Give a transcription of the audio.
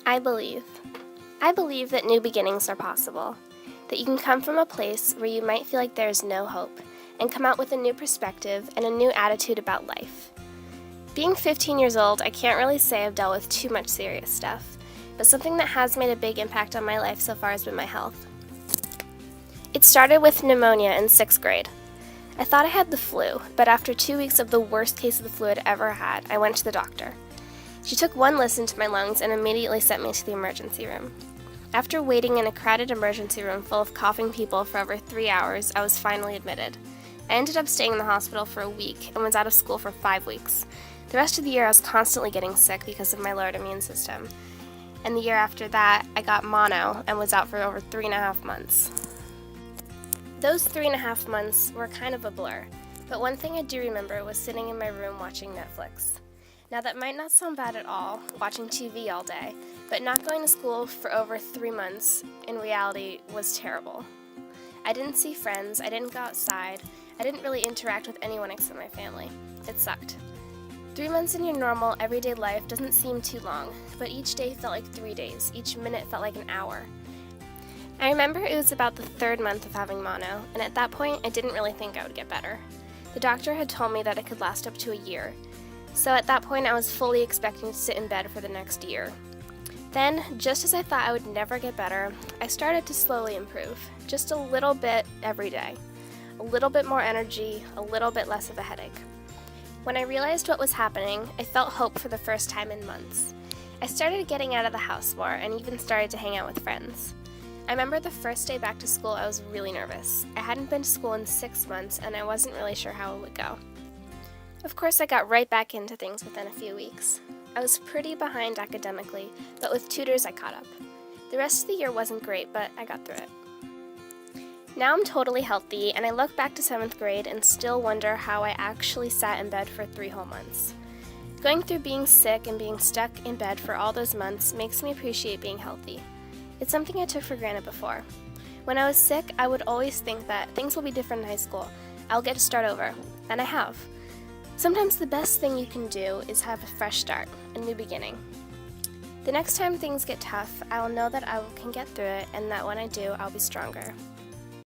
I believe. I believe that new beginnings are possible, that you can come from a place where you might feel like there is no hope and come out with a new perspective and a new attitude about life. Being 15 years old, I can't really say I've dealt with too much serious stuff, but something that has made a big impact on my life so far has been my health. It started with pneumonia in 6th grade. I thought I had the flu, but after 2 weeks of the worst case of the flu I'd ever had, I went to the doctor. She took one listen to my lungs and immediately sent me to the emergency room. After waiting in a crowded emergency room full of coughing people for over 3 hours, I was finally admitted. I ended up staying in the hospital for a week and was out of school for 5 weeks. The rest of the year I was constantly getting sick because of my lowered immune system. And the year after that, I got mono and was out for over 3.5 months. Those 3.5 months were kind of a blur, but one thing I do remember was sitting in my room watching Netflix. Now that might not sound bad at all, watching TV all day, but not going to school for over 3 months in reality was terrible. I didn't see friends, I didn't go outside, I didn't really interact with anyone except my family. It sucked. 3 months in your normal, everyday life doesn't seem too long, but each day felt like 3 days, each minute felt like an hour. I remember it was about the 3rd month of having mono, and at that point I didn't really think I would get better. The doctor had told me that it could last up to a year, so at that point I was fully expecting to sit in bed for the next year. Then, just as I thought I would never get better, I started to slowly improve, just a little bit every day. A little bit more energy, a little bit less of a headache. When I realized what was happening, I felt hope for the first time in months. I started getting out of the house more and even started to hang out with friends. I remember the first day back to school I was really nervous. I hadn't been to school in 6 months and I wasn't really sure how it would go. Of course I got right back into things within a few weeks. I was pretty behind academically, but with tutors I caught up. The rest of the year wasn't great, but I got through it. Now I'm totally healthy, and I look back to 7th grade and still wonder how I actually sat in bed for 3 whole months. Going through being sick and being stuck in bed for all those months makes me appreciate being healthy. It's something I took for granted before. When I was sick, I would always think that things will be different in high school. I'll get to start over, and I have. Sometimes the best thing you can do is have a fresh start, a new beginning. The next time things get tough, I will know that I can get through it and that when I do, I'll be stronger.